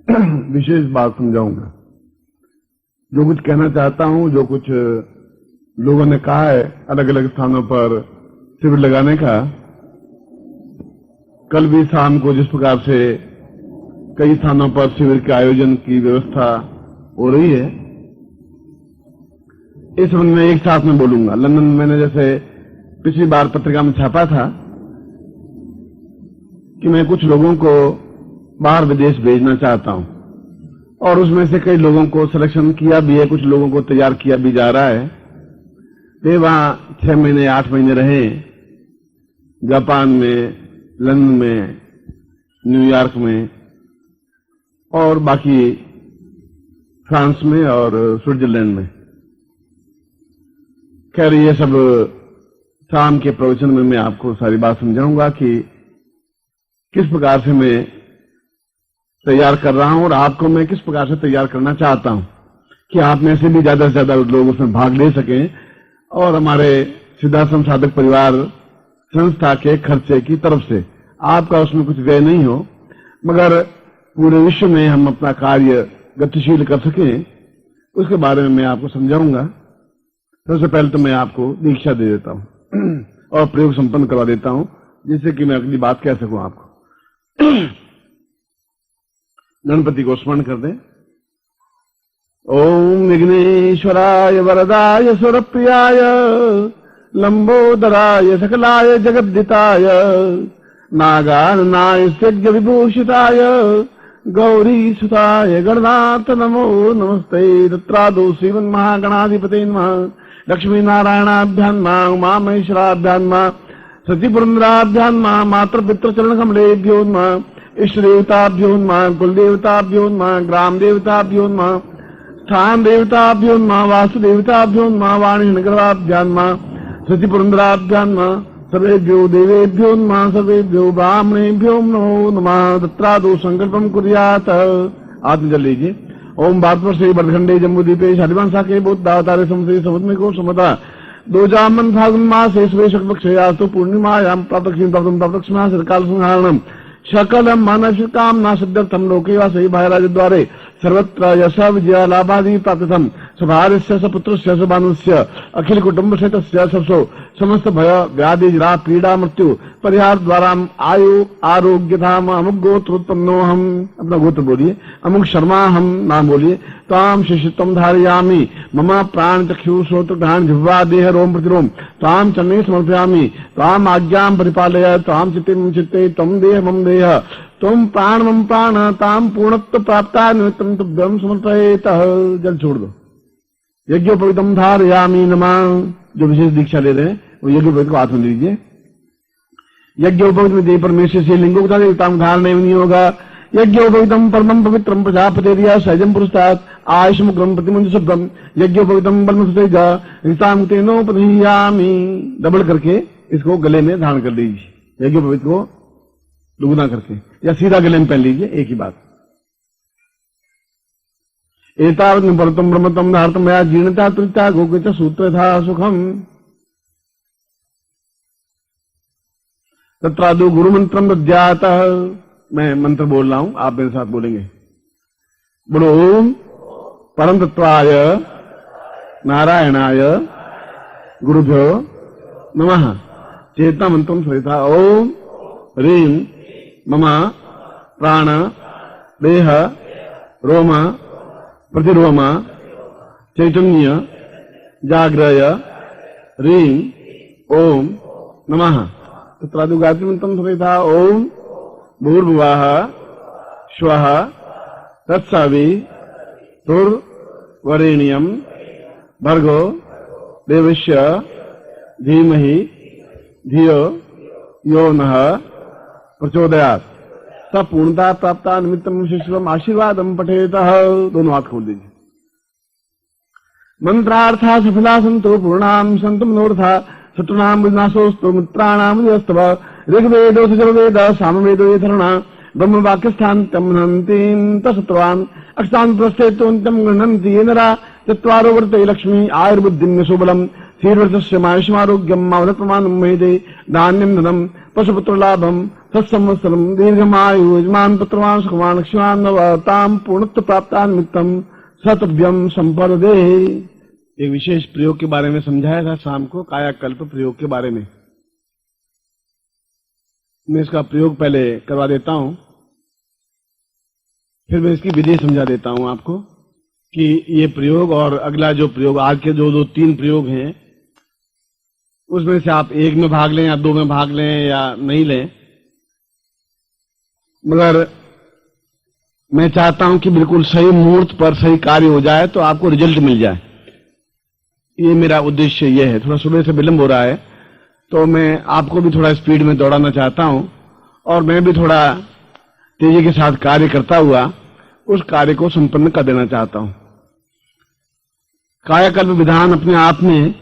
विशेष बात समझाऊंगा। जो कुछ कहना चाहता हूं, जो कुछ लोगों ने कहा है अलग अलग स्थानों पर शिविर लगाने का, कल भी शाम को जिस प्रकार से कई स्थानों पर शिविर के आयोजन की व्यवस्था हो रही है, इस संबंध में एक साथ में बोलूंगा। लंदन में मैंने जैसे पिछली बार पत्रिका में छापा था कि मैं कुछ लोगों को बाहर विदेश भेजना चाहता हूं, और उसमें से कई लोगों को सिलेक्शन किया भी है, कुछ लोगों को तैयार किया भी जा रहा है। वे वहां 6 महीने 8 महीने रहे, जापान में, लंदन में, न्यूयॉर्क में और बाकी फ्रांस में और स्विट्जरलैंड में। खैर, ये सब शाम के प्रवचन में मैं आपको सारी बात समझाऊंगा कि किस प्रकार से मैं तैयार कर रहा हूं और आपको मैं किस प्रकार से तैयार करना चाहता हूं कि आप में से भी ज्यादा से ज्यादा लोग उसमें भाग ले सकें और हमारे सिद्धाश्रम साधक परिवार संस्था के खर्चे की तरफ से आपका उसमें कुछ व्यय नहीं हो, मगर पूरे विश्व में हम अपना कार्य गतिशील कर सकें, उसके बारे में मैं आपको समझाऊंगा। सबसे पहले तो मैं आपको दीक्षा दे देता हूं और प्रयोग संपन्न करवा देता हूं, जिससे कि मैं अगली बात कह सकूं आपको। गणपति को स्मरण कर दें। ओम विघ्नेश्वराय वरदाय सुरप्रियाय लंबोदराय सकलाय जगद्दिताय नागाननाय यज्ञ विभूषिताय गौरी सुताय गणनाथ नमो नमस्ते। तत्रादो श्रीमन् महागणाधिपते नमः। लक्ष्मी नारायणाभ्यां नमः, उमा महेश्वराभ्यां नमः, सतीपुरंदराभ्यां नमः, मातृ पितृ चरण कमलेभ्यो नमः, इष्ट देवताभ्यो नमः, कुल देवताभ्यो नमः, ग्राम देवताभ्यो नमः, स्थान देवताभ्यो नमः, वास्तु देवताभ्यो नमः, वाणी नगराभ्यां नमः, सतीपुरंदराभ्यां नमः, सर्वेभ्यो देवेभ्यो नमः, सर्वेभ्यो ब्राह्मणेभ्यो नमो नमः। तत्रादो संकल्पम कुर्यात्। आत्मजल लीजिए। ओम भारतवर्षे बरखंडे जम्बूद्वीपे शालिवांशाके बौद्धावतारे समसे समुद्र को समता दो जामन फागुन मासे शुक्लपक्षयास्तु पूर्णिमायां प्रातक्षिणा सरकाल संहारणम सकलम मानव कामना सिद्धर्थम लोके वासई भाईराज द्वारे सर्वत्र यश विजय लाभादि प्राप्तम सभार्यस्य सपुत्रस्य सभानुस्य अखिल कुटुंब सहितस्य सबसो समस्त भय व्याधि जरा पीड़ा मृत्यु परिहार द्वारा आयु आरोग्य धाम अमुक गोत्रोत्पन्नो हम। अपना गोत्र बोलिए। अमुक शर्मा हम नाम बोलिए। ताम शिष्यत्वम धारयामि मम प्राण चक्षु श्रोत्र घ्राण जिह्वा देह रोम प्रतिरोम ताम चन्ने समर्पयामि ताम आज्ञां परिपालय ताम चित्ते मम चित्ते तम देह मम देह तुम प्राण मम प्राण ताम पूर्णत्व प्राप्ता निमित्तम तुभ्यं समर्पयेतः। जल छोड़ दो। यज्ञोपवीतम धारयामि नमः। जो विशेष दीक्षा ले रहे हैं वो यज्ञोपवीत को हाथ में लीजिए। यज्ञोपवीत में देव परमेश्वर से लिंगो का देवताम धारण नहीं होगा। यज्ञोपवीतम परमं पवित्रम प्रजापतेर्या सहजम पुरुषात् आयुष्मुग्रम प्रतिमुंज शुभ्रम यज्ञोपवीतम ब्रह्मसुतेजा ऋताम तेनोपनियामि। डबल करके इसको गले में धारण कर लीजिए। यज्ञोपवीत को दुगुना करके या सीधा गले में पहन लीजिए, एक ही बात। एतावत् निपरतम ब्रह्मतम धारतम मया जीर्णता त्रिता गोकृत सूत्र था सुखम। तत्रादु गुरु मंत्रम दद्यातः। मैं मंत्र बोल रहा हूं, आप मेरे साथ बोलेंगे। बोलो ओम परम तत्वाय नारायणाय गुरुभ्यो नमः। चेतना मंत्रम सहिता ओम ह्रीं मम प्राण देह रोम प्रतिरोम चैतन्य जाग्रय ह्रीं ओम नमः। तत्रादु गायत्री मंत्रम सहिता ओम भूर्भुवः स्वः तत्सवितुर्वरेण्यं भर्गो देवस्य धीमहि धियो यो नः प्रचोदयात्। स पूर्णता प्राप्ता निमित्तम शिष्यम आशीर्वादम पठेतः। दोनों हाथ खोल दीजिए। मंत्रार्था सफला संतो पूर्णाम संतु मनोरथा शत्रुनाम विनाशोस्तु मित्राणाम विजयस्तव। ऋग्वेदो सजर्वेद सामवेदो यथर्णा ब्रह्म वाक्यस्थान्त्यं हन्तीं तशत्रुवान् अक्षान्प्रस्थेतोऽन्त्यं गृह्णन्ति ये नरा चत्वारो वर्ते लक्ष्मी आयुर्बुद्धिं यशोबलम् श्रीर्वर्चस्य मायुष्यमारोग्यं मावदप्रमाणं महेदे धान्यं धनं पशुपुत्र लाभम सत्संवत्सरम दीर्घमायु यजमान पुत्रवान सुखवान लक्ष्मण नवताम पूर्णत्व प्राप्तान्वितम सतभ्यम संपदे। एक विशेष प्रयोग के बारे में समझाया था शाम को, कायाकल्प प्रयोग के बारे में। मैं इसका प्रयोग पहले करवा देता हूं, फिर मैं इसकी विधि समझा देता हूं आपको कि ये प्रयोग और अगला जो प्रयोग, आज के जो 3 प्रयोग हैं, उसमें से आप 1 में भाग लें या 2 में भाग लें या नहीं लें, मगर मैं चाहता हूं कि बिल्कुल सही मुहूर्त पर सही कार्य हो जाए तो आपको रिजल्ट मिल जाए। ये मेरा उद्देश्य ये है। थोड़ा सुबह से विलंब हो रहा है तो मैं आपको भी थोड़ा स्पीड में दौड़ाना चाहता हूं और मैं भी थोड़ा तेजी के साथ कार्य करता हुआ उस कार्य को संपन्न कर देना चाहता हूं। कायाकल्प विधान अपने आप में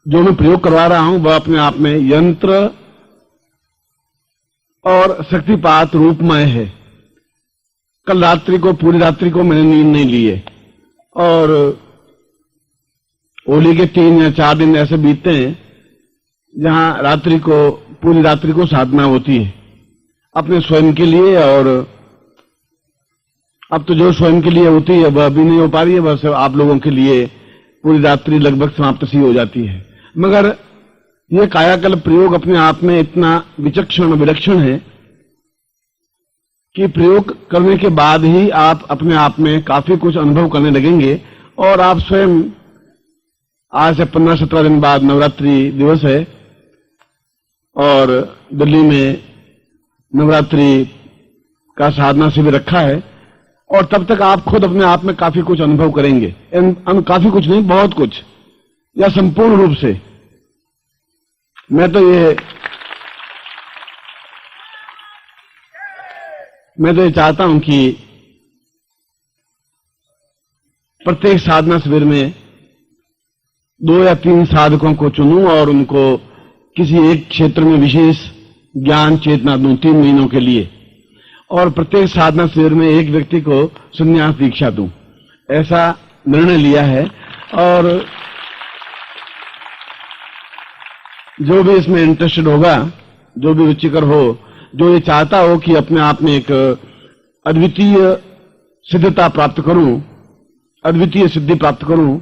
जो मैं प्रयोग करवा रहा हूं वह अपने आप में यंत्र और शक्तिपात रूपमय है। कल रात्रि को, पूरी रात्रि को मैंने नींद नहीं ली है और होली के 3 या 4 दिन ऐसे बीतते हैं जहां रात्रि को, पूरी रात्रि को साधना होती है अपने स्वयं के लिए, और अब तो जो स्वयं के लिए होती है वह भी नहीं हो पा रही है, बस आप लोगों के लिए पूरी रात्रि लगभग समाप्त सी हो जाती है। मगर यह कायाकल्प प्रयोग अपने आप में इतना विचक्षण विलक्षण है कि प्रयोग करने के बाद ही आप अपने आप में काफी कुछ अनुभव करने लगेंगे और आप स्वयं, आज से 15-17 दिन बाद नवरात्रि दिवस है और दिल्ली में नवरात्रि का साधना शिविर रखा है, और तब तक आप खुद अपने आप में काफी कुछ अनुभव करेंगे। काफी कुछ नहीं, बहुत कुछ, या संपूर्ण रूप से। मैं तो ये चाहता हूं कि प्रत्येक साधना शिविर में 2 या 3 साधकों को चुनूं और उनको किसी एक क्षेत्र में विशेष ज्ञान चेतना दूं 3 महीनों के लिए, और प्रत्येक साधना शिविर में एक व्यक्ति को संन्यास दीक्षा दूं। ऐसा निर्णय लिया है और जो भी इसमें इंटरेस्टेड होगा, जो भी रुचिकर हो, जो ये चाहता हो कि अपने आप में एक अद्वितीय सिद्धता प्राप्त करूं, अद्वितीय सिद्धि प्राप्त करूं,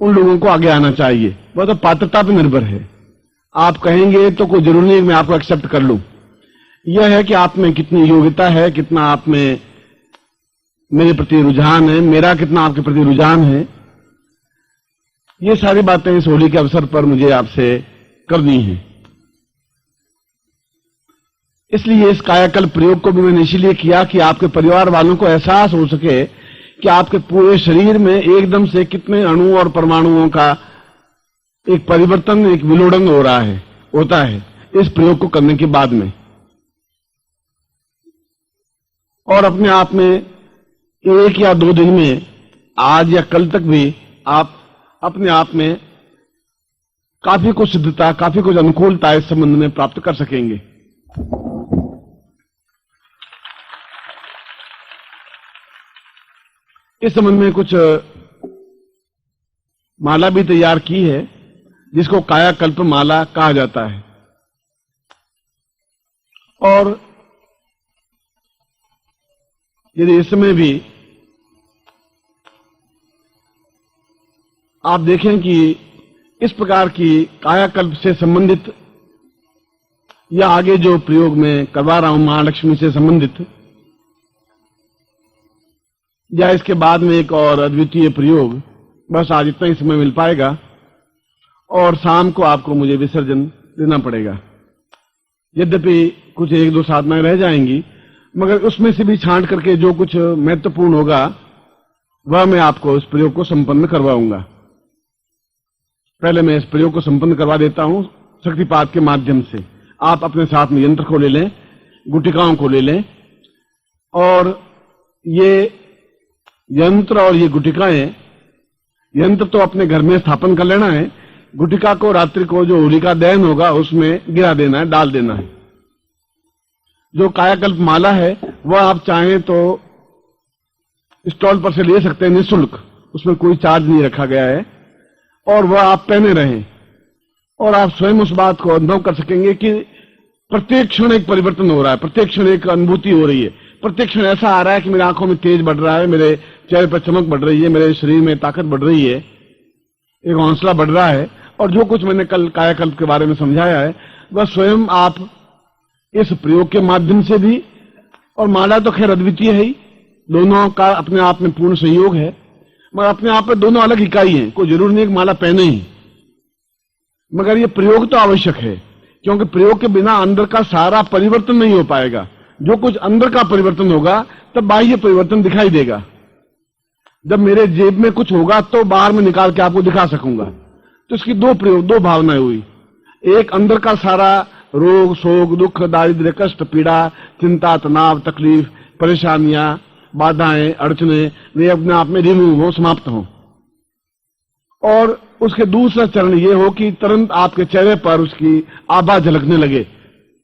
उन लोगों को आगे आना चाहिए। वह तो पात्रता पर निर्भर है। आप कहेंगे तो कोई जरूरी नहीं मैं आपको एक्सेप्ट कर लूं। यह है कि आप में कितनी योग्यता है, कितना आप में मेरे प्रति रुझान है, मेरा कितना आपके प्रति रुझान है। ये सारी बातें इस होली के अवसर पर मुझे आपसे करनी है। इसलिए इस कायाकल्प प्रयोग को भी मैंने इसीलिए किया कि आपके परिवार वालों को एहसास हो सके कि आपके पूरे शरीर में एकदम से कितने अणु और परमाणुओं का एक परिवर्तन, एक विलोड़न हो रहा है, होता है इस प्रयोग को करने के बाद में। और अपने आप में 1 या 2 दिन में, आज या कल तक भी आप अपने आप में काफी कुछ सिद्धता, काफी कुछ अनुकूलता इस संबंध में प्राप्त कर सकेंगे। इस संबंध में कुछ माला भी तैयार की है जिसको कायाकल्प माला कहा जाता है। और यदि इस समय भी आप देखें कि इस प्रकार की कायाकल्प से संबंधित या आगे जो प्रयोग मैं करवा रहा हूं महालक्ष्मी से संबंधित, या इसके बाद में एक और अद्वितीय प्रयोग, बस आज इतना ही समय मिल पाएगा और शाम को आपको मुझे विसर्जन देना पड़ेगा। यद्यपि कुछ 1-2 साधनाएं रह जाएंगी, मगर उसमें से भी छांट करके जो कुछ महत्वपूर्ण होगा वह मैं आपको इस प्रयोग को संपन्न करवाऊंगा। पहले मैं इस प्रयोग को संपन्न करवा देता हूं शक्तिपात के माध्यम से। आप अपने साथ में यंत्र को ले लें, गुटिकाओं को ले लें, और ये यंत्र और ये गुटिकाएं, यंत्र तो अपने घर में स्थापन कर लेना है, गुटिका को रात्रि को जो होलिका दहन होगा उसमें गिरा देना है, डाल देना है। जो कायाकल्प माला है वह आप चाहें तो स्टॉल पर से ले सकते हैं निःशुल्क, उसमें कोई चार्ज नहीं रखा गया है, और वह आप पहने रहें। और आप स्वयं उस बात को अनुभव कर सकेंगे कि प्रत्येक क्षण एक परिवर्तन हो रहा है, प्रत्येक क्षण एक अनुभूति हो रही है, प्रत्येक क्षण ऐसा आ रहा है कि मेरी आंखों में तेज बढ़ रहा है, मेरे चेहरे पर चमक बढ़ रही है, मेरे शरीर में ताकत बढ़ रही है, एक हौसला बढ़ रहा है। और जो कुछ मैंने कल कायाकल्प के बारे में समझाया है वह स्वयं आप इस प्रयोग के माध्यम से भी, और माला तो खैर अद्वितीय है ही, दोनों का अपने आप में पूर्ण संयोग है, मगर अपने आप में दोनों अलग इकाई हैं, कोई जरूर नहीं एक माला पहने ही, मगर ये प्रयोग तो आवश्यक है, क्योंकि प्रयोग के बिना अंदर का सारा परिवर्तन नहीं हो पाएगा। जो कुछ अंदर का परिवर्तन होगा तब बाह्य परिवर्तन दिखाई देगा। जब मेरे जेब में कुछ होगा तो बाहर में निकाल के आपको दिखा सकूंगा। तो इसकी दो प्रयोग, दो भावनाएं हुई, एक अंदर का सारा रोग शोक दुख दारिद्र्य कष्ट पीड़ा चिंता तनाव तकलीफ परेशानियां बाधाएं अड़चने वे अपने आप में रिमूव हो, समाप्त हो। और उसके दूसरा चरण ये हो कि तुरंत आपके चेहरे पर उसकी आभा झलकने लगे,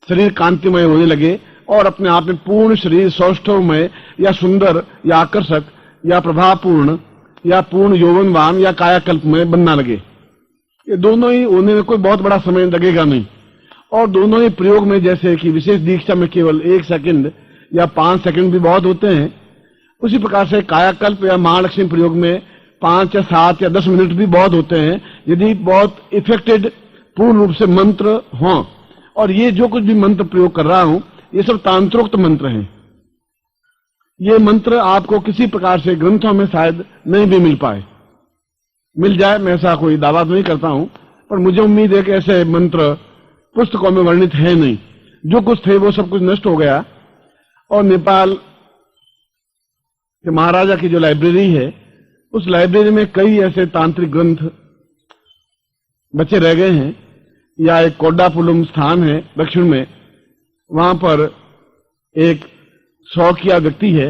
शरीर कांतिमय होने लगे और अपने आप में पूर्ण शरीर सौष्ठवमय या सुंदर या आकर्षक या प्रभावपूर्ण या पूर्ण यौवनवान या कायाकल्प में बनना लगे। ये दोनों ही होने में कोई बहुत बड़ा समय लगेगा नहीं, और दोनों ही प्रयोग में जैसे कि विशेष दीक्षा में केवल 1 सेकंड या 5 सेकंड भी बहुत होते हैं, उसी प्रकार से कायाकल्प या महालक्ष्मी प्रयोग में 5 या 7 या 10 मिनट भी बहुत होते हैं, यदि बहुत इफेक्टेड पूर्ण रूप से मंत्र हों। और ये जो कुछ भी मंत्र प्रयोग कर रहा हूं ये सब तांत्रोक्त मंत्र हैं। ये मंत्र आपको किसी प्रकार से ग्रंथों में शायद नहीं भी मिल पाए, मिल जाए मैं ऐसा कोई दावा तो नहीं करता हूं, पर मुझे उम्मीद है कि ऐसे मंत्र पुस्तकों में वर्णित है नहीं। जो कुछ थे वो सब कुछ नष्ट हो गया, और नेपाल के महाराजा की जो लाइब्रेरी है उस लाइब्रेरी में कई ऐसे तांत्रिक ग्रंथ बचे रह गए हैं। या एक कोड्डापुलम स्थान है दक्षिण में, वहां पर एक शौकिया व्यक्ति है,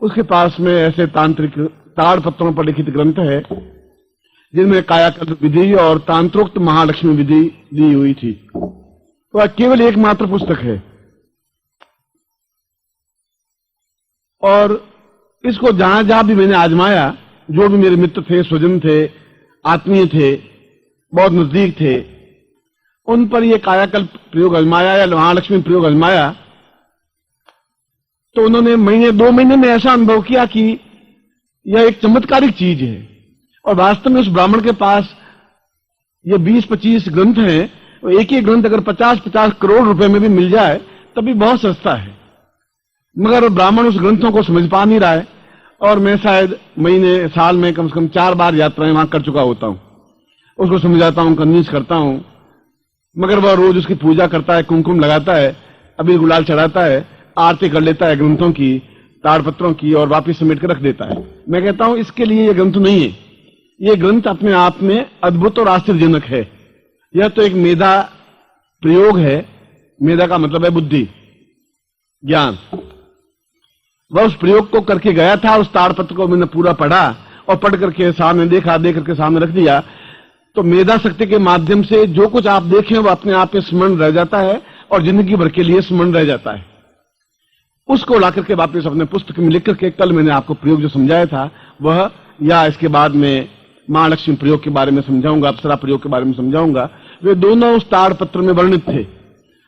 उसके पास में ऐसे तांत्रिक ताड़ पत्रों पर लिखित ग्रंथ है जिनमें कायाकल्प विधि और तांत्रोक्त महालक्ष्मी विधि दी हुई थी। तो केवल एकमात्र पुस्तक है, और इसको जहां जहां भी मैंने आजमाया, जो भी मेरे मित्र थे स्वजन थे आत्मीय थे बहुत नजदीक थे, उन पर यह कायाकल्प प्रयोग आजमाया या महालक्ष्मी प्रयोग आजमाया, तो उन्होंने महीने 2 महीने में ऐसा अनुभव किया कि यह एक चमत्कारिक चीज है। और वास्तव में उस ब्राह्मण के पास ये 20-25 ग्रंथ हैं, एक ही ग्रंथ अगर 50-50 करोड़ रुपए में भी मिल जाए तभी बहुत सस्ता है, मगर ब्राह्मण उस ग्रंथों को समझ पा नहीं रहा है। और मैं शायद महीने साल में कम से कम 4 बार यात्राएं वहां कर चुका होता हूं, उसको समझाता हूं, कन्विंस करता हूं, मगर वह रोज उसकी पूजा करता है, कुमकुम लगाता है, अबीर गुलाल चढ़ाता है, आरती कर लेता है ग्रंथों की ताड़पत्रों की और वापिस समेट कर रख देता है। मैं कहता हूं इसके लिए यह ग्रंथ नहीं है, ये ग्रंथ अपने आप में अद्भुत और आश्चर्यजनक है। यह तो एक मेधा प्रयोग है, मेधा का मतलब है बुद्धि ज्ञान। वह उस प्रयोग को करके गया था, उस ताड़पत्र को मैंने पूरा पढ़ा और पढ़ करके सामने देखा, देख करके सामने रख दिया, तो मेधा शक्ति के माध्यम से जो कुछ आप देखें वो अपने आप में स्मरण रह जाता है और जिंदगी भर के लिए स्मरण रह जाता है। उसको ला करके वापस अपने पुस्तक में लिख करके कल मैंने आपको प्रयोग जो समझाया था वह, या इसके बाद में महालक्ष्मी प्रयोग के बारे में समझाऊंगा, अप्सरा प्रयोग के बारे में समझाऊंगा, वे दोनों उस ताड़पत्र में वर्णित थे।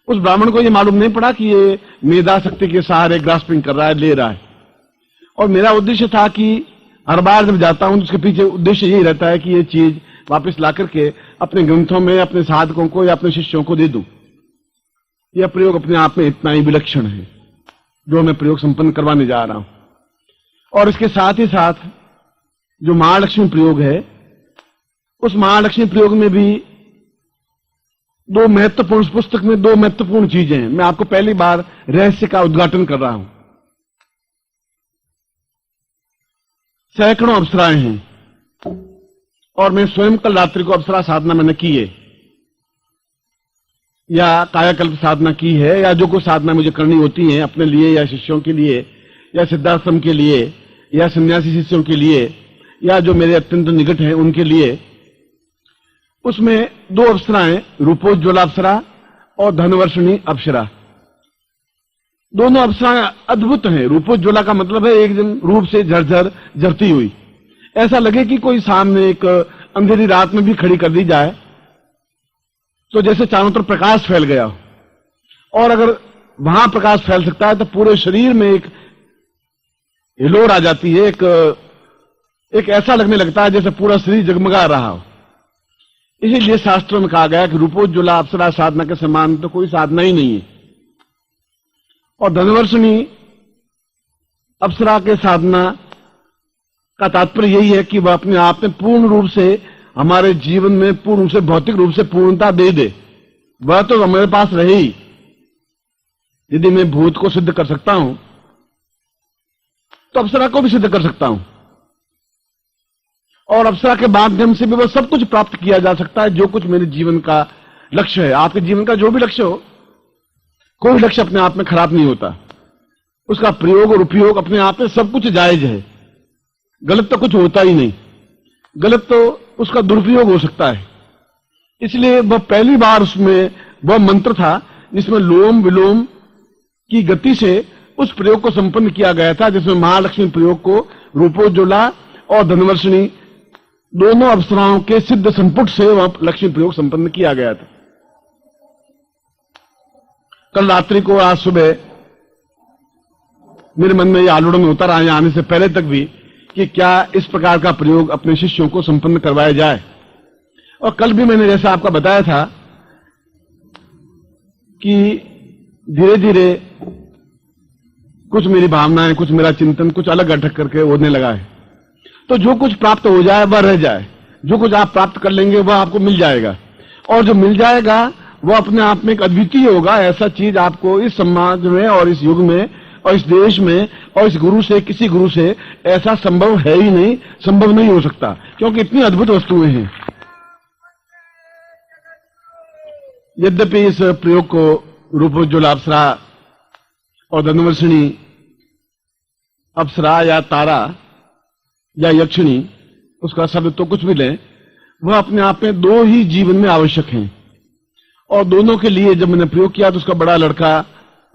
उस ब्राह्मण को यह मालूम नहीं पड़ा कि ये मेधा शक्ति के सहारे ग्रास्पिंग कर रहा है, ले रहा है। और मेरा उद्देश्य था कि हर बार जब जाता हूं तो उसके पीछे उद्देश्य यही रहता है कि ये चीज वापस ला करके अपने ग्रंथों में अपने साधकों को या अपने शिष्यों को दे दूं। यह प्रयोग अपने आप में इतना ही विलक्षण है जो मैं प्रयोग संपन्न करवाने जा रहा हूं। और इसके साथ ही साथ जो महालक्ष्मी प्रयोग है, उस महालक्ष्मी प्रयोग में भी दो महत्वपूर्ण, पुस्तक में 2 महत्वपूर्ण चीजें हैं। मैं आपको पहली बार रहस्य का उद्घाटन कर रहा हूं। सैकड़ों अप्सराएं हैं और मैं स्वयं कल रात्रि को अप्सरा साधना मैंने की है, या कायाकल्प साधना की है, या जो कुछ साधना मुझे करनी होती है अपने लिए या शिष्यों के लिए या सिद्धाश्रम के लिए या सन्यासी शिष्यों के लिए या जो मेरे अत्यंत निकट हैं उनके लिए, उसमें 2 अप्सराएं, रूपोज्ज्वला अप्सरा और धनवर्षिणी अप्सरा। दोनों अप्सराएं अद्भुत हैं। रूपोज्ज्वला का मतलब है एकदम रूप से झरझर झरती हुई, ऐसा लगे कि कोई सामने एक अंधेरी रात में भी खड़ी कर दी जाए तो जैसे चारों तरफ प्रकाश फैल गया हो, और अगर वहां प्रकाश फैल सकता है तो पूरे शरीर में एक हिलोर आ जाती है, एक ऐसा लगने लगता है जैसे पूरा शरीर जगमगा रहा हो। इसीलिए शास्त्रों में कहा गया कि रूपोज्ज्वला अप्सरा साधना के समान तो कोई साधना ही नहीं है। और धनवर्षिणी अप्सरा के साधना का तात्पर्य यही है कि वह अपने आप में पूर्ण रूप से हमारे जीवन में पूर्ण रूप से भौतिक रूप से पूर्णता दे दे। वह तो हमारे पास रहे ही। यदि मैं भूत को सिद्ध कर सकता हूं तो अप्सरा को भी सिद्ध कर सकता हूं, और अप्सरा के माध्यम से भी वह सब कुछ प्राप्त किया जा सकता है जो कुछ मेरे जीवन का लक्ष्य है। आपके जीवन का जो भी लक्ष्य हो, कोई लक्ष्य अपने आप में खराब नहीं होता। उसका प्रयोग और उपयोग अपने आप में सब कुछ जायज है। गलत तो कुछ होता ही नहीं, गलत तो उसका दुरुपयोग हो सकता है। इसलिए वह पहली बार उसमें वह मंत्र था जिसमें लोम विलोम की गति से उस प्रयोग को संपन्न किया गया था, जिसमें महालक्ष्मी प्रयोग को रूपोज्ज्वला और धनवर्षिणी दोनों अप्सराओं के सिद्ध संपुट से वह लक्ष्मी प्रयोग संपन्न किया गया था। कल रात्रि को, आज सुबह मेरे मन में यह आलोड़न होता रहा यहां आने से पहले तक भी कि क्या इस प्रकार का प्रयोग अपने शिष्यों को संपन्न करवाया जाए। और कल भी मैंने जैसा आपका बताया था कि धीरे धीरे कुछ मेरी भावनाएं, कुछ मेरा चिंतन कुछ अलग अटक करके होने लगा है। तो जो कुछ प्राप्त हो जाए वह रह जाए, जो कुछ आप प्राप्त कर लेंगे वह आपको मिल जाएगा, और जो मिल जाएगा वह अपने आप में एक अद्वितीय होगा। ऐसा चीज आपको इस समाज में और इस युग में और इस देश में और इस गुरु से, किसी गुरु से ऐसा संभव है ही नहीं, संभव नहीं हो सकता, क्योंकि इतनी अद्भुत वस्तुएं हैं। यद्यपि इस प्रयोग को रूपोज्ज्वला अप्सरा और धनवर्षिणी अप्सरा या तारा या यक्षिणी, उसका शब्द तो कुछ भी लें, वह अपने आप में दो ही जीवन में आवश्यक हैं। और दोनों के लिए जब मैंने प्रयोग किया तो उसका बड़ा लड़का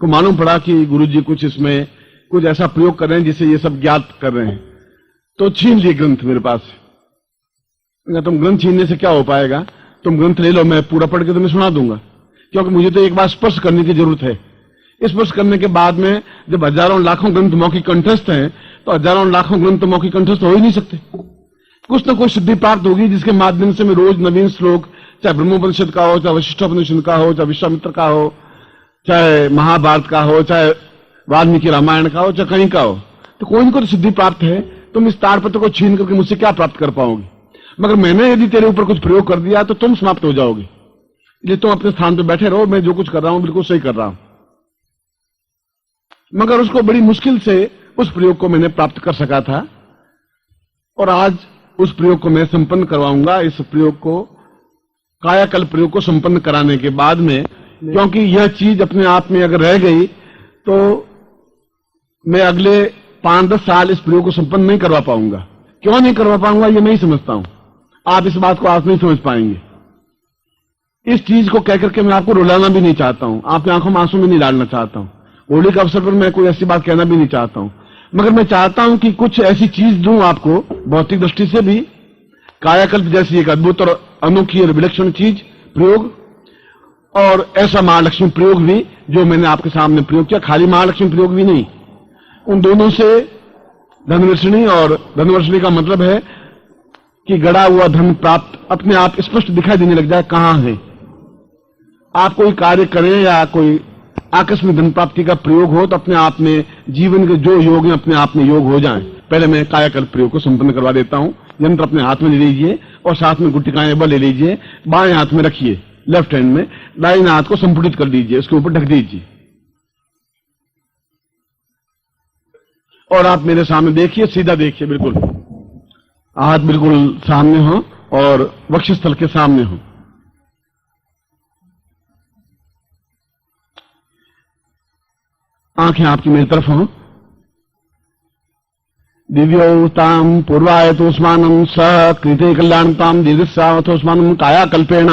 को मालूम पड़ा कि गुरुजी कुछ इसमें कुछ ऐसा प्रयोग कर रहे हैं जिससे ये सब ज्ञात कर रहे हैं, तो छीन लिए ग्रंथ मेरे पास। तुम ग्रंथ छीनने से क्या हो पाएगा, तुम ग्रंथ ले लो, मैं पूरा पढ़ के तुम्हें सुना दूंगा, क्योंकि मुझे तो एक बार स्पर्श करने की जरूरत है। स्पर्श करने के बाद में जब हजारों लाखों ग्रंथ मौखिक कंठस्थ हैं, तो हजारों लाखों ग्रंथ मौखिक कंठस्थ हो ही नहीं सकते। कुछ न कुछ सिद्धि प्राप्त होगी जिसके माध्यम से मैं रोज नवीन श्लोक, चाहे ब्रह्मोपनिषद का हो, चाहे वशिष्ठोपनिषद का हो, चाहे विश्वामित्र का हो, चाहे महाभारत का हो, चाहे वाल्मीकि रामायण का हो, चाहे कहीं का हो, तो कोई इनको तो सिद्धि प्राप्त है। तुम इस ताड़पत्र को छीन करके मुझसे क्या प्राप्त कर पाओगे। मगर मैंने यदि तेरे ऊपर कुछ प्रयोग कर दिया तो तुम समाप्त हो जाओगे। इसलिए तुम अपने स्थान पर बैठे रहो, मैं जो कुछ कर रहा हूं बिल्कुल सही कर रहा हूं। मगर उसको बड़ी मुश्किल से उस प्रयोग को मैंने प्राप्त कर सका था, और आज उस प्रयोग को मैं संपन्न करवाऊंगा। इस प्रयोग को, कायाकल्प प्रयोग को संपन्न कराने के बाद में, क्योंकि यह चीज अपने आप में अगर रह गई तो मैं अगले 5-10 साल इस प्रयोग को संपन्न नहीं करवा पाऊंगा। क्यों नहीं करवा पाऊंगा ये नहीं समझता हूं। आप इस बात को आज नहीं समझ पाएंगे। इस चीज को कहकर के मैं आपको रुलाना भी नहीं चाहता हूं, आपकी आंखों में आंसू भी नहीं डालना चाहता हूं। होली के अवसर पर मैं कोई ऐसी बात कहना भी नहीं चाहता हूं, मगर मैं चाहता हूं कि कुछ ऐसी चीज दूं आपको, भौतिक दृष्टि से भी, कायाकल्प जैसी एक अद्भुत और अनोखी और विलक्षण चीज प्रयोग, और ऐसा महालक्ष्मी प्रयोग भी जो मैंने आपके सामने प्रयोग किया। खाली महालक्ष्मी प्रयोग भी नहीं, उन दोनों से धनवर्षिणी, और धनवर्षिणी का मतलब है कि गड़ा हुआ धन प्राप्त अपने आप स्पष्ट दिखाई देने लग जाए कहां है। आप कोई कार्य करें या कोई आकस्मिक धन प्राप्ति का प्रयोग हो तो अपने आप में जीवन के जो योग हैं अपने आप में योग हो जाएं। पहले मैं कायाकल्प प्रयोग को संपन्न करवा देता हूं। यंत्र अपने हाथ में ले लीजिए और साथ में गुटिकाएं बल ले लीजिए, बाएं हाथ में रखिए लेफ्ट हैंड में, दाहिने हाथ को संपुटित कर दीजिए, उसके ऊपर ढक दीजिए, और आप मेरे सामने देखिए, सीधा देखिए, बिल्कुल हाथ बिल्कुल सामने हो और वक्षस्थल के सामने हो। आंखें आपकी मेरी तरफ हो। दिव्योताम पूर्वायतोस्मानम स कृते कल्याणताम दीर्घसावतोस्मानम कायाकल्पेण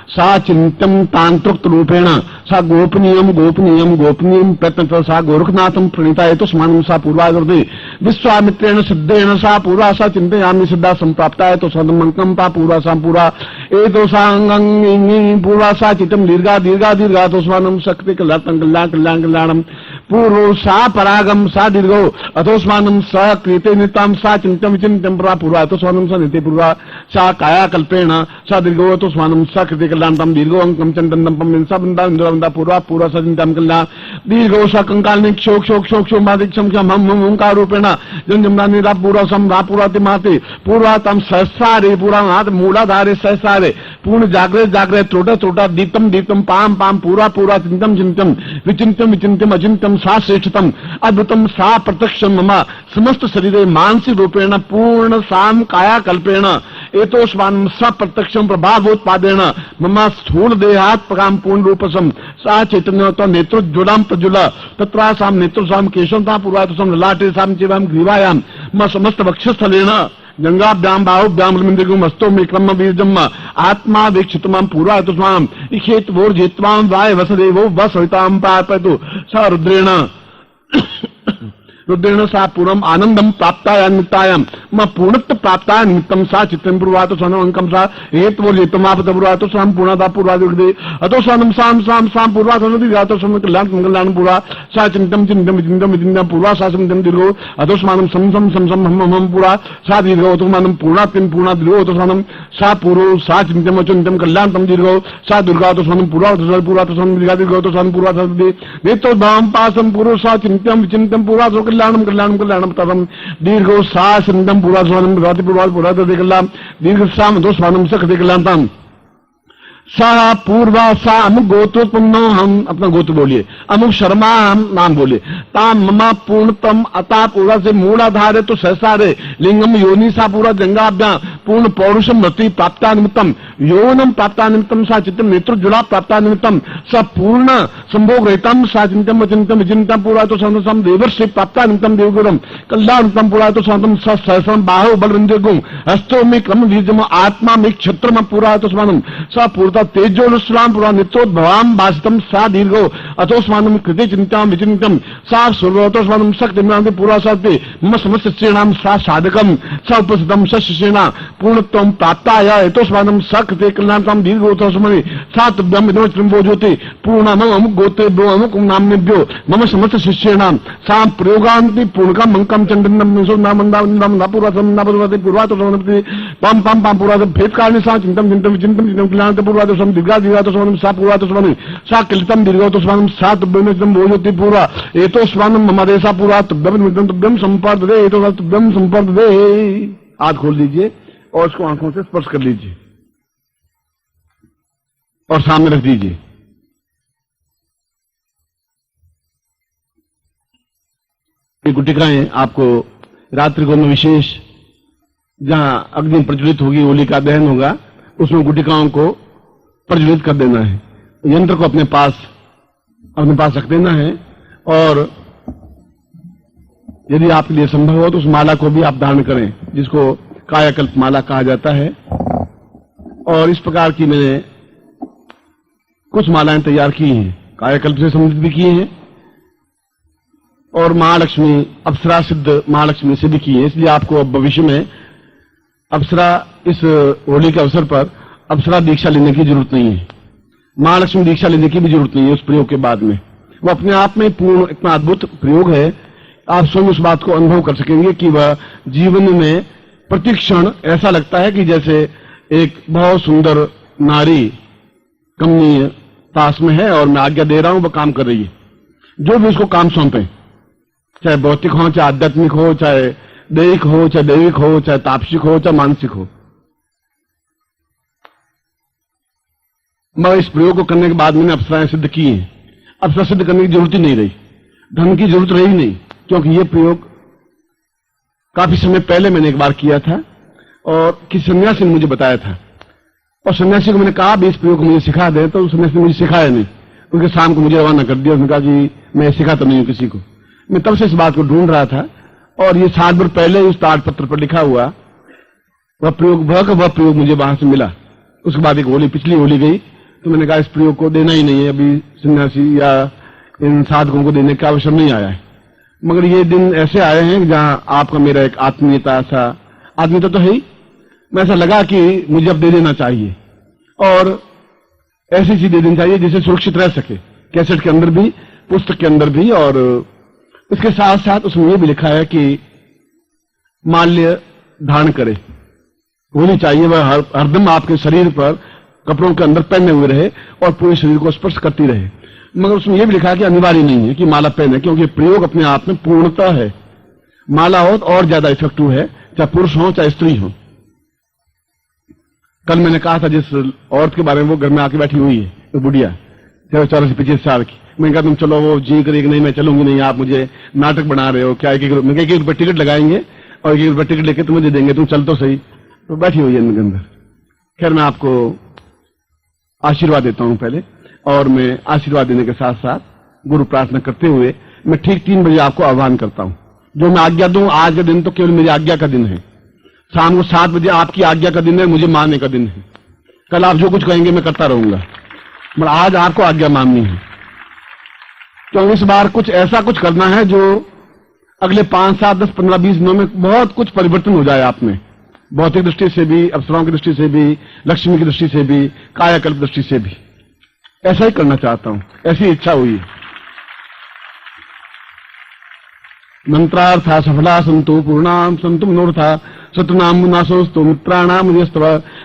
सा चिंतम तांत्रोक्त रूपेण सा गोपनीयम गोपनीयम गोपनीयम प्रयत्न सा गोरखनाथम प्रणीताय तो स्मानम सा पूर्वादे विश्वामित्रेण सिद्धेन सा पूर्वा सा चिंतयामि सिद्धा संप्राप्ताय तो सदमंकम पा पूर्वा सा पूरा ए तो सांगं पूर्वा सा चितम दीर्घा दीर्घा दीर्घा तो स्वानम शक्ति कल्याण कल्याण कल्याण कल्याणम पूर्व सा परागम सा दीर्घो अथोस्मानम स कृते निताम सा चिंतम विचिंतम पूर्वा तो स्वानम सा नित्य पूर्वा सा काया कल्पेण सा दीर्घो तो स्वानम स कृते कल्याणतम दीर्घो अंकम चंदनम पम सा बंदा इंद्रवंदा पूर्वा पूर्वा सा चिंतम कल्याण दीर्घो सा कंकाल क्षोक क्षोक क्षोक क्षोक मादिक्षम क्षम हम ओंकार रूपेण जन जमना निरा पूर्वा सम रा पूर्वा तिमाते पूर्वा तम सहसारे पूरा हाथ मूलाधारे सहसारे पूर्ण जागृत जागृत त्रोटा त्रोटा दीप्तम दीप्तम पाम पाम पूरा पूरा चिंतम चिंतम विचिंतम विचिंतम अचिंतम सा श्रेष्ठतम अद्भुतम सा प्रत्यक्षम मम समस्त शरीरे मानसिक रूपेण पूर्ण साम काया कल्पेण एतोस्मान् स प्रत्यक्षम प्रभावोत्पादेन मम स्थूल देहात् प्रकाम पूर्ण रूपसम सा चैतन्य तो नेत्रोज्ज्वलाम प्रज्वल तत्रा साम नेत्रोसाम केशवता पूर्वातसम ललाटे साम जीवाम ग्रीवायाम म समस्त वक्षस्थलेन गंगाभ्याम बाहुभ्याम लिंदिगुम हस्तो मे क्रम बीजम आत्मा वीक्षितमाम पूरा तुस्माम इखेत वोर जेत्वाम वाय वसदेवो वसविताम पापतु स रुद्रेण रुद्रेण सा पूर्वम आनंदम प्राप्ताय नित्यायम म पूर्णत्व प्राप्ताय नित्यम सा चित्तम पूर्वातो सनम अंकम सा हेत वो जेतमाप पूर्वातो साम पूर्णता पूर्वादे अतो सनम साम साम साम पूर्वातो नदी गातो सम कल्याण कल्याण पूर्वा सा चिंतम चिंतम चिंतम चिंतम पूर्वा सा चिंतम दीर्घो अतो स्मानम सम सम सम सम हम हम पूरा सा दीर्घो तो मानम पूर्णा तिन पूर्णा दीर्घो तो सनम सा पूर्व सा चिंतम चिंतम कल्याण तम दीर्घो सा दुर्गा तो सनम पूर्वा तो पूरा तो सनम दीर्घो तो सनम पूर्वा सदी नेतो दाम पासम पूर्व सा चिंतम चिंतम पूर्वा तो कल्याणम कल्याणम कल्याणम तदम दीर्घो सा चिंतम पूर्वा स्वानम गाति पूर्वा पूरा तो देखलाम दीर्घ साम दो स्वानम सक देखलाम तम सा पूर्वा सा अमुक गोत्रोत्पन्नो हम अपना गोत्र बोलिए अमुक शर्मा हम नाम बोलिए ताम ममा पूर्णतम अता पूरा से मूलाधारे तो सहसारे लिंगम योनि सा पूरा जंगाभ्या पूर्ण पौरुषम मृति प्राप्ता निमित्तम यौनम प्राप्ता निमित्तम सा चित्तम नेत्रोज्ज्वला प्राप्ता निमित्तम स पूर्ण संभोग रहतम सा चिंतम चिंतम चिंतम पूरा तो संतम देवर्षि प्राप्ता निमित्तम देवगुरम कल्याणतम पूरा तो संतम सहसम बाहु बलरंजगुम हस्तो में क्रम बीजम आत्मा में क्षत्रम पूरा तो स्वानम स पूर्ता तेजोस्लाम पूरा नित्योद्भवाम भाषितम सा दीर्घो अथोस्मानम कृते चिंताम विचिंतम सा सुरतोस्मानम शक्ति पूरा शक्ति मम समस्त शिष्यणाम सा साधकम स उपस्थितम स शिष्यणा पूर्णत्वम प्राप्ताय एतोस्मानम स कृते कल्याणतम दीर्घोतस्मनि सा तुभ्यम इदमो ज्योति पूर्णम अमुक गोत्रेभ्यो अमुक नाम्नेभ्यो मम समस्त शिष्यणाम सा प्रयोगान्ति पूर्णकम मंकम चंदनम निसोनामंदावंदम नपुरसम नपुरवते पूर्वातो समनपति पम पम पम पूरा भेद कारणे सा चिंतम चिंतम विचिंतम चिंतम कल्याणत पूर्वा तो सम दीर्घा दीर्घा तो स्वानम सा पूर्वा तो स्वानम सा किलतम दीर्घो तो स्वानम सा तुभ्यम भोजति पूरा एतो स्वानम मम देसा पूरा तुभ्यम संपर्दे एतो तुभ्यम संपर्दे। हाथ खोल लीजिए और उसको आंखों से स्पर्श कर लीजिए और सामने रख दीजिए। ये गुटिकाएं आपको रात्रि को में विशेष जहां अग्नि प्रज्वलित होगी होली का दहन होगा उसमें गुटिकाओं को प्रज्वलित कर देना है। यंत्र को अपने पास रख देना है और यदि आपके लिए संभव हो तो उस माला को भी आप धारण करें जिसको कायाकल्प माला कहा जाता है। और इस प्रकार की मैंने कुछ मालाएं तैयार की हैं, कायाकल्प से संबंधित भी किए हैं और महालक्ष्मी अप्सरा सिद्ध महालक्ष्मी से भी किए हैं। इसलिए आपको अब भविष्य में अप्सरा इस होली के अवसर पर अप्सरा दीक्षा लेने की जरूरत नहीं है, महालक्ष्मी दीक्षा लेने की भी जरूरत नहीं है। उस प्रयोग के बाद में वो अपने आप में पूर्ण इतना अद्भुत प्रयोग है, आप स्वयं उस बात को अनुभव कर सकेंगे कि वह जीवन में प्रतिक्षण ऐसा लगता है कि जैसे एक बहुत सुंदर नारी कमनीय पास में है और मैं आज्ञा दे रहा हूं, वह काम कर रही है। जो भी उसको काम सौंपे, चाहे भौतिक हो, चाहे आध्यात्मिक हो, चाहे दैहिक हो, चाहे दैविक हो, चाहे तापसिक हो, चाहे मानसिक हो, मगर इस प्रयोग को करने के बाद मैंने अप्सराएं सिद्ध की हैं। अप्सरा सिद्ध करने की जरूरत ही नहीं रही, धन की जरूरत रही नहीं, क्योंकि ये प्रयोग काफी समय पहले मैंने एक बार किया था और किसी सन्यासी ने मुझे बताया था और सन्यासी को मैंने कहा भी इस प्रयोग को मुझे सिखा दे, तो उस सन्यासी ने मुझे सिखाया नहीं, क्योंकि शाम को मुझे रवाना कर दिया। उसने कहा कि मैं सिखाता नहीं हूं किसी को। मैं तब से इस बात को ढूंढ रहा था और ये 7 वर्ष पहले उस ताड़पत्र पर लिखा हुआ वह प्रयोग मुझे वहां से मिला। उसके बाद एक होली, पिछली होली गई तो मैंने कहा इस प्रयोग को देना ही नहीं है, अभी सन्यासी या इन साधकों को देने का अवसर नहीं आया है। मगर ये दिन ऐसे आए हैं जहां आपका मेरा एक आत्मीयता तो है ही, मैं ऐसा लगा कि मुझे अब दे देना चाहिए और ऐसी चीज दे देनी चाहिए जिसे सुरक्षित रह सके, कैसेट के अंदर भी, पुस्तक के अंदर भी। और इसके साथ साथ उसमें यह भी लिखा है कि माल्य धारण करे, होनी चाहिए, वह हरदम आपके शरीर पर कपड़ों के अंदर पहने हुए रहे और पूरे शरीर को स्पर्श करती रहे। मगर उसमें यह भी लिखा है कि अनिवार्य नहीं है कि माला पहने, क्योंकि प्रयोग अपने आप में पूर्णता है। माला हो तो और ज्यादा इफेक्टिव है, चाहे पुरुष हो चाहे स्त्री हो। कल मैंने कहा था जिस औरत के बारे में, वो घर में आके बैठी हुई है, तो बुढ़िया 40-25 साल की, मैंने कहा तुम चलो, वो जी करेगी नहीं मैं चलूंगी नहीं, आप मुझे नाटक बना रहे हो क्या, एक रुपये टिकट लगाएंगे और 1 रुपये टिकट लेके तुम्हें दे देंगे, तुम चल तो सही। तो बैठी हुई है अंदर। खैर मैं आपको आशीर्वाद देता हूं पहले, और मैं आशीर्वाद देने के साथ साथ गुरु प्रार्थना करते हुए मैं ठीक 3 बजे आपको आह्वान करता हूं। जो मैं आज्ञा दूं, आज का दिन तो केवल मेरी आज्ञा का दिन है, शाम को 7 बजे आपकी आज्ञा का दिन है, मुझे मानने का दिन है। कल आप जो कुछ कहेंगे मैं करता रहूंगा, मगर आज आपको आज्ञा माननी है। तो इस बार कुछ ऐसा कुछ करना है जो अगले 5, 7, 10, 15, 20 दिनों में बहुत कुछ परिवर्तन हो जाए आप में, भौतिक दृष्टि से भी, अप्सराओं की दृष्टि से भी, लक्ष्मी की दृष्टि से भी, कायाकल्प दृष्टि से भी। ऐसा ही करना चाहता हूं, ऐसी इच्छा हुई है। मंत्रार्था सफला संतु पूर्णाम संतु मनोरथा शत्रुनाम नाशोस्तु मित्राणाम यस्तव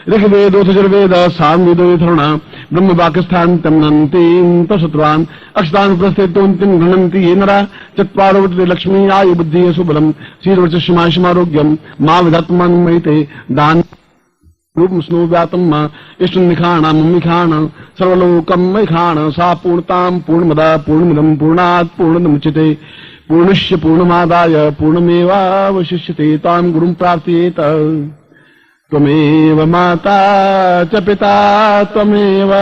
ऋग्वेदो यजुर्वेद सामवेदो यथर्वणा ब्रह्म वाक्यस्थान तमनन्ति तशत्रुवान् अक्षतान् प्रस्थितोन्तिं गृह्णन्ति ये नरा चत्वारो लक्ष्मी आयु बुद्धि सुबलम श्रीर्वचस्माशमारोग्यम मा विधत्मन्मयिते दान रूप स्नो व्यातम इष्ट निखाण मम्मिखाण सर्वलोकम मैखाण सा पूर्णताम पूर्णमदा पूर्णमिदम पूर्णात् पूर्णमुच्यते पूर्णस्य पूर्णमादाय पूर्णमेवावशिष्यते तां गुरुं प्रार्थयेत। त्वमेव माता च पिता त्वमेव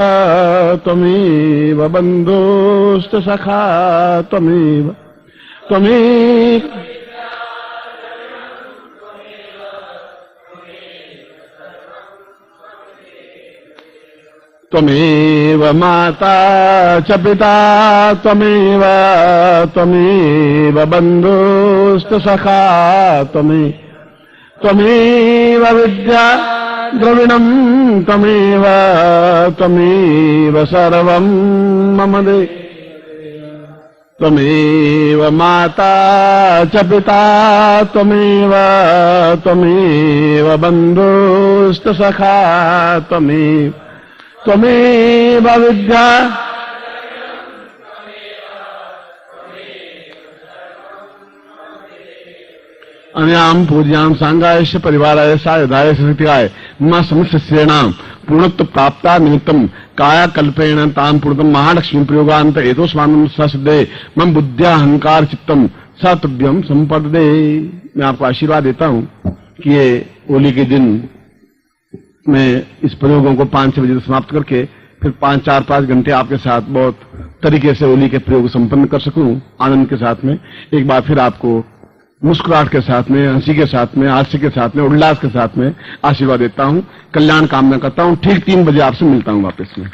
बन्धुश्च सखा त्वमेव त्वमेव माता च पिता त्वमेव बन्धुश्च सखा त्वमेव विद्या द्रविणं त्वमेव सर्वं मम देव। त्वमेव माता च पिता त्वमेव बन्धुश्च सखा त्वमेव विद्या अन्याम पूज्याम सांगायश्च परिवाराय सायुधाय सत्याय मम समस्येणाम पूर्णत्व प्राप्ता निमित्तम कायाकल्पेन ताम पूर्णतम महालक्ष्मी प्रयोगांत एतोस्मानं ससिद्धे मम बुद्ध्या अहंकार चित्तम सतुभ्यम संपदे। मैं आपको आशीर्वाद देता हूं कि ये होली के दिन मैं इस प्रयोगों को 5-6 बजे समाप्त करके फिर 4-5 घंटे आपके साथ बहुत तरीके से होली के प्रयोग संपन्न कर सकूं, आनंद के साथ में। एक बार फिर आपको मुस्कुराहट के साथ में, हंसी के साथ में, हास्य के साथ में, उल्लास के साथ में आशीर्वाद देता हूं, कल्याण कामना करता हूं। ठीक 3 बजे आपसे मिलता हूं वापस में।